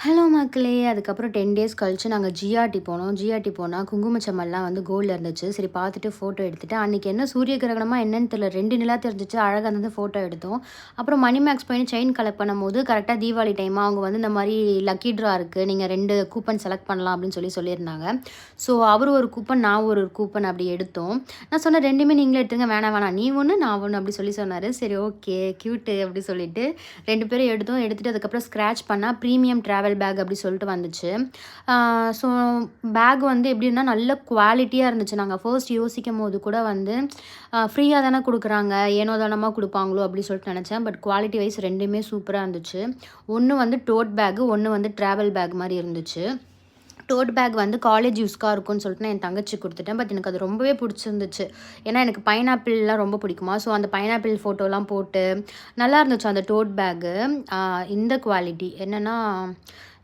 Hello மக்களே! அதுக்கப்புறம் 10 days கழிச்சு நாங்க ஜிஆர்டி போனோம். ஜிஆர்டி போனா குங்குமச்சம்மல்லாம் வந்து கோல்ட்ல இருந்துச்சு. சரி பார்த்துட்டு ஃபோட்டோ எடுத்துட்டு, அன்னைக்கு என்ன சூரிய கிரகணமா என்னன்னு தெரியல. 2 நிலா தெரிஞ்சுச்சு. அழகா இருந்தது ஃபோட்டோ எடுத்தோம். அப்புறம் மணிமேக்ஸ் போய் செயின் கலெக்ட் பண்ணும்போது கரெக்ட்டா தீபாவளி டைமா அவங்க வந்து இந்த மாரி லக்கி ட்ரா இருக்கு. நீங்க 2 கூப்பன் செலக்ட் பண்ணலாம் அப்படின்னு சொல்லியிருந்தாங்க. ஸோ அவரு ஒரு கூப்பன், நான் ஒரு கூப்பன் அப்படி எடுத்தோம். நான் சொன்னேன் 2மே நீங்களே எடுத்துங்க. வேணாம் வேணாம். நீ ஒண்ணு, நான் ஒண்ணு அப்படி சொன்னாரு. சரி ஓகே கியூட்டு அப்படி சொல்லிட்டு 2 பேரும் எடுத்தோம். எடுத்துட்டு அதுக்கப்புறம் ஸ்க்ராட்ச் பண்ணா ப்ரீமியம் ட்ராவல் பேக் அப்படி சொல்லிட்டு வந்துச்சு. ஸோ பேக் வந்து எப்படின்னா நல்ல குவாலிட்டியாக இருந்துச்சு. நாங்கள் ஃபர்ஸ்ட் யோசிக்கும்போது கூட வந்து ஃப்ரீயாக தானே கொடுக்குறாங்க, ஏனோ தானமாக கொடுப்பாங்களோ அப்படி சொல்லிட்டு நினச்சேன். பட் குவாலிட்டி வைஸ் 2மே சூப்பராக இருந்துச்சு. ஒன்று வந்து டோட் பேக்கு, ஒன்று வந்து ட்ராவல் பேக் மாதிரி இருந்துச்சு. டோட் பேக் வந்து காலேஜ் யூஸ்க்காக இருக்கும்னு சொல்லிட்டு நான் என் தங்கச்சி கொடுத்துட்டேன். பட் எனக்கு அது ரொம்பவே பிடிச்சிருந்துச்சு. ஏன்னா எனக்கு பைனாப்பிள்லாம் ரொம்ப பிடிக்குமா. ஸோ அந்த பைனாப்பிள் ஃபோட்டோலாம் போட்டு நல்லா இருந்துச்சு அந்த டோட் பேக்கு. இந்த குவாலிட்டி என்னென்னா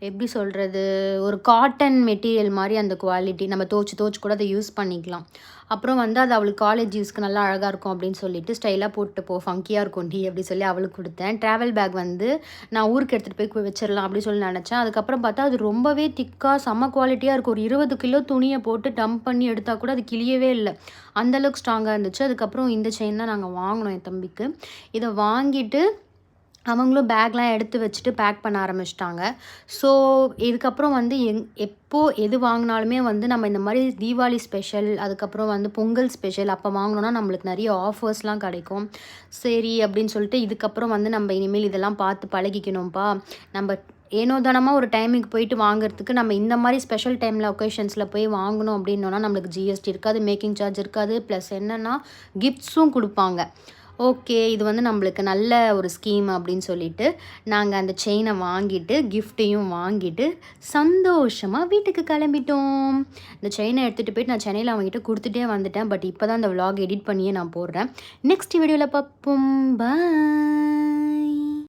எப்படி சொல்கிறது, ஒரு காட்டன் மெட்டீரியல் மாதிரி அந்த குவாலிட்டி. நம்ம துவச்சி கூட அதை யூஸ் பண்ணிக்கலாம். அப்புறம் வந்து அது அவளுக்கு காலேஜ் யூஸ்க்கு நல்லா அழகாக இருக்கும் அப்படின்னு சொல்லிட்டு ஸ்டைலாக போட்டு போ, ஃபங்கியாக இருக்கும் டி அப்படி சொல்லி அவளுக்கு கொடுத்தேன். ட்ராவல் பேக் வந்து நான் ஊருக்கு எடுத்துகிட்டு போய் வச்சிடலாம் அப்படி சொல்லி நினச்சேன். அதுக்கப்புறம் பார்த்தா அது ரொம்பவே திக்காக செம்ம குவாலிட்டியாக இருக்கும். ஒரு 20 கிலோ துணியை போட்டு டம்ப் பண்ணி எடுத்தால் கூட அது கிளியவே இல்லை, அந்தளவுக்கு ஸ்ட்ராங்காக இருந்துச்சு. அதுக்கப்புறம் இந்த செயின் தான் நாங்கள் வாங்கினோம் என் தம்பிக்கு. இதை வாங்கிட்டு அவங்களும் பேக்லாம் எடுத்து வச்சுட்டு பேக் பண்ண ஆரம்பிச்சிட்டாங்க. ஸோ இதுக்கப்புறம் வந்து எது வாங்கினாலுமே வந்து நம்ம இந்த மாதிரி தீபாவளி ஸ்பெஷல், அதுக்கப்புறம் வந்து பொங்கல் ஸ்பெஷல் அப்போ வாங்கினோன்னா நம்மளுக்கு நிறைய ஆஃபர்ஸ்லாம் கிடைக்கும். சரி அப்படின்னு சொல்லிட்டு இதுக்கப்புறம் வந்து நம்ம இனிமேல் இதெல்லாம் பார்த்து பழகிக்கணும்ப்பா. நம்ம ஏனோ தானமாக ஒரு டைமுக்கு போயிட்டு வாங்குறதுக்கு நம்ம இந்த மாதிரி ஸ்பெஷல் டைமில் ஒகேஷன்ஸில் போய் வாங்கணும் அப்படின்னோன்னா நம்மளுக்கு ஜிஎஸ்டி இருக்காது, மேக்கிங் சார்ஜ் இருக்காது, ப்ளஸ் என்னென்னா கிஃப்ட்ஸும் கொடுப்பாங்க. ஓகே, இது வந்து நம்மளுக்கு நல்ல ஒரு ஸ்கீம் அப்படின்னு சொல்லிட்டு நாங்கள் அந்த செயினை வாங்கிட்டு கிஃப்ட்டையும் வாங்கிட்டு சந்தோஷமாக வீட்டுக்கு கிளம்பிட்டோம். இந்த செயினை எடுத்துகிட்டு போயிட்டு நான் சென்னையில் அவங்ககிட்ட கொடுத்துட்டே வந்துட்டேன். பட் இப்போ தான் இந்த விலாக் எடிட் பண்ணியே நான் போடுறேன். நெக்ஸ்ட் வீடியோவில் பார்ப்போம். பாய்.